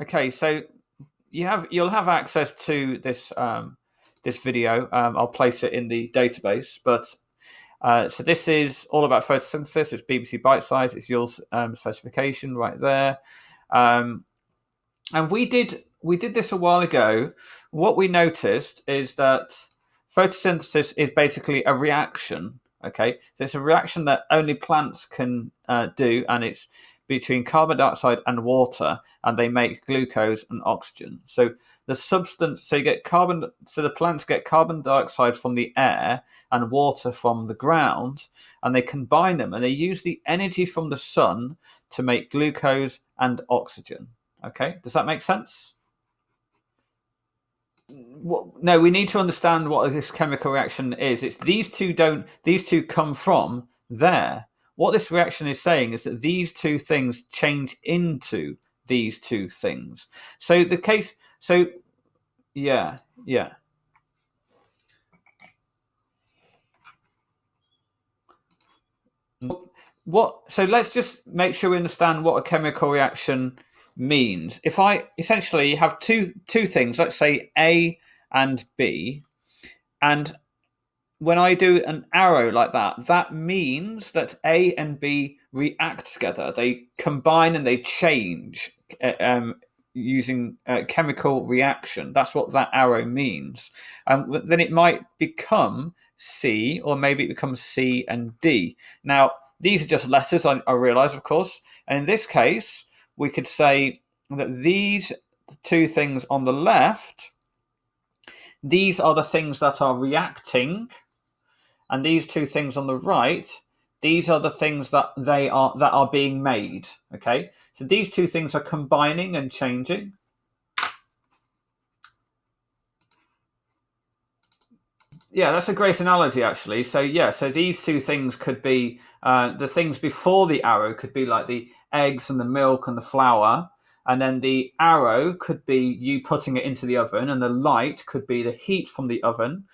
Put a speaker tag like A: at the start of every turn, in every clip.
A: Okay, so you'll have access to this video. I'll place it in the database, but so this is all about photosynthesis. It's BBC Bite Size. It's your specification right there. Um, and we did this a while ago. What we noticed is that photosynthesis is basically a reaction. Okay, so it's a reaction that only plants can do, and it's between carbon dioxide and water, and they make glucose and oxygen. So the substance, so you get carbon, so the plants get carbon dioxide from the air and water from the ground, and they combine them, and they use the energy from the sun to make glucose and oxygen. Okay, does that make sense? No, we need to understand what this chemical reaction is. It's these two come from there. What this reaction is saying is that these two things change into these two things. So the case, so yeah, yeah. What? So let's just make sure we understand what a chemical reaction means. If I essentially have two things, let's say A and B, and when I do an arrow like that, that means that A and B react together. They combine and they change using chemical reaction. That's what that arrow means. Then it might become C, or maybe it becomes C and D. Now, these are just letters, I realize, of course. And in this case, we could say that these two things on the left, these are the things that are reacting, and these two things on the right, these are the things that are being made. Okay, so these two things are combining and changing. Yeah, that's a great analogy, actually. So yeah, so these two things could be the things before the arrow could be like the eggs and the milk and the flour, and then the arrow could be you putting it into the oven, and the light could be the heat from the oven,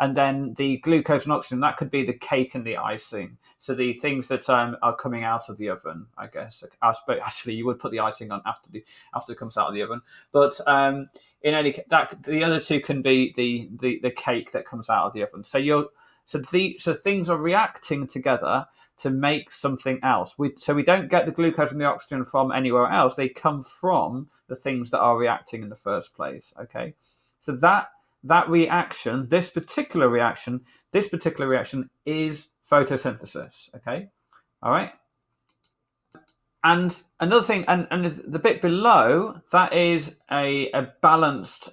A: and then the glucose and oxygen, that could be the cake and the icing. So the things that are coming out of the oven, I guess. Actually, you would put the icing on after it comes out of the oven. But in any that the other two can be the cake that comes out of the oven. So things are reacting together to make something else. We don't get the glucose and the oxygen from anywhere else. They come from the things that are reacting in the first place. Okay, so that reaction, this particular reaction is photosynthesis. Okay, all right. And another thing, and the bit below that is a balanced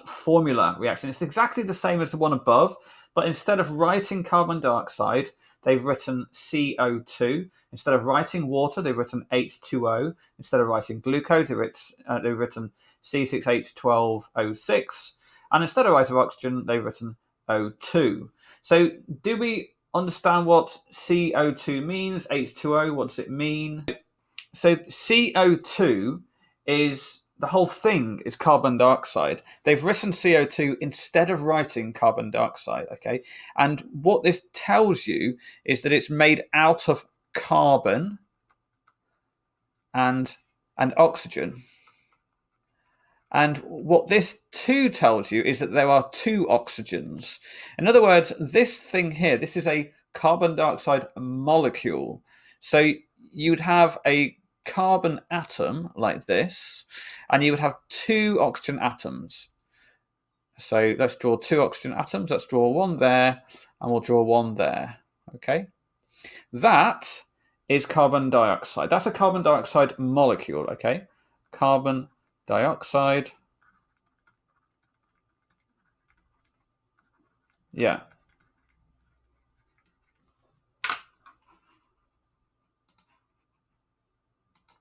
A: formula reaction. It's exactly the same as the one above, but instead of writing carbon dioxide, they've written CO2. Instead of writing water, they've written H2O. Instead of writing glucose, they've written C6H12O6. And instead of writing oxygen, they've written O2. So do we understand what CO2 means? H2O, what does it mean? So CO2 is the whole thing is carbon dioxide. They've written CO2 instead of writing carbon dioxide, okay? And what this tells you is that it's made out of carbon and oxygen. And what this too tells you is that there are two oxygens. In other words, this thing here, this is a carbon dioxide molecule. So you'd have a carbon atom like this, and you would have two oxygen atoms. So let's draw two oxygen atoms. Let's draw one there, and we'll draw one there. Okay. That is carbon dioxide. That's a carbon dioxide molecule. Okay. Carbon dioxide. Yeah.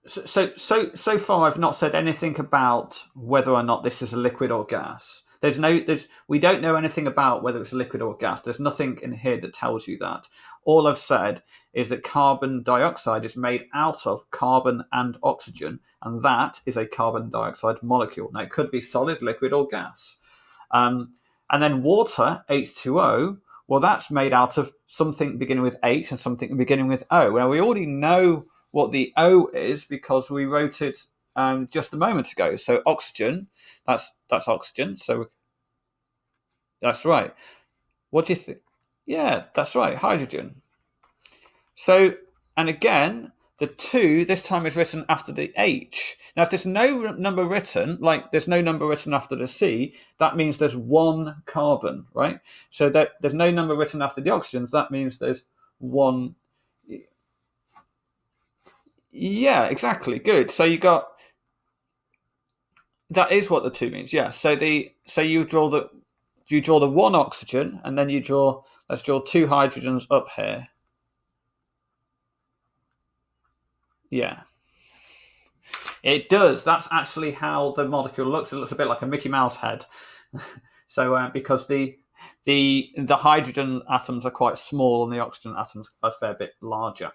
A: So far, I've not said anything about whether or not this is a liquid or gas. We don't know anything about whether it's a liquid or gas. There's nothing in here that tells you that. All I've said is that carbon dioxide is made out of carbon and oxygen, and that is a carbon dioxide molecule. Now, it could be solid, liquid, or gas. And then water, H2O, well, that's made out of something beginning with H and something beginning with O. Well, we already know what the O is because we wrote it just a moment ago. So oxygen, that's oxygen. So that's right. What do you think? Yeah, that's right. Hydrogen. So, and again, the 2 this time is written after the H. Now, if there's no number written, like there's no number written after the C, that means there's 1 carbon, right? So that there's no number written after the oxygens, that means there's 1. Yeah, exactly. Good. So you got, that is what the 2 means. Yeah. So you draw the 1 oxygen, and then let's draw 2 hydrogens up here. Yeah. It does. That's actually how the molecule looks. It looks a bit like a Mickey Mouse head. So because the hydrogen atoms are quite small and the oxygen atoms are a fair bit larger.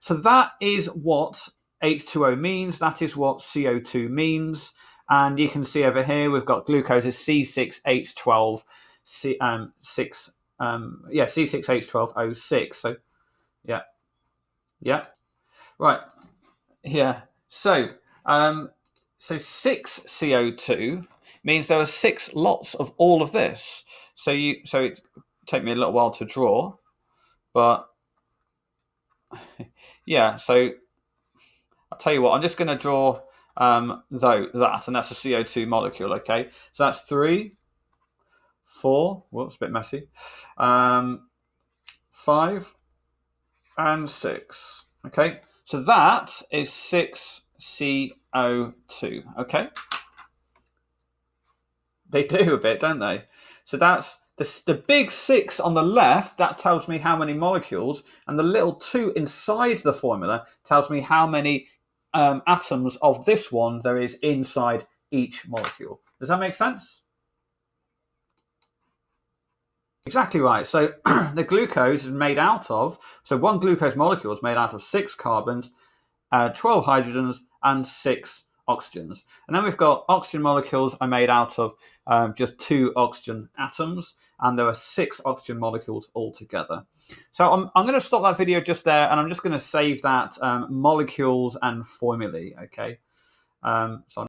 A: So that is what H2O means. That is what CO2 means. And you can see over here we've got glucose is C6H12, C6H12O6. So yeah, right. Yeah. So 6 CO2 means there are 6 lots of all of this. So it take me a little while to draw, but yeah. So I'll tell you what. I'm just going to draw that, and that's a CO2 molecule. Okay. So that's 3, 4. Well, it's a bit messy. 5 and 6. Okay. So that is 6 CO2. Okay. They do a bit, don't they? So that's the big 6 on the left. That tells me how many molecules, and the little 2 inside the formula tells me how many atoms of this one there is inside each molecule. Does that make sense? Exactly right. So the glucose is made out of, so one glucose molecule is made out of 6 carbons, 12 hydrogens, and 6 oxygens. And then we've got oxygen molecules are made out of just 2 oxygen atoms, and there are 6 oxygen molecules altogether. So I'm going to stop that video just there, and I'm just going to save that molecules and formulae. Okay. So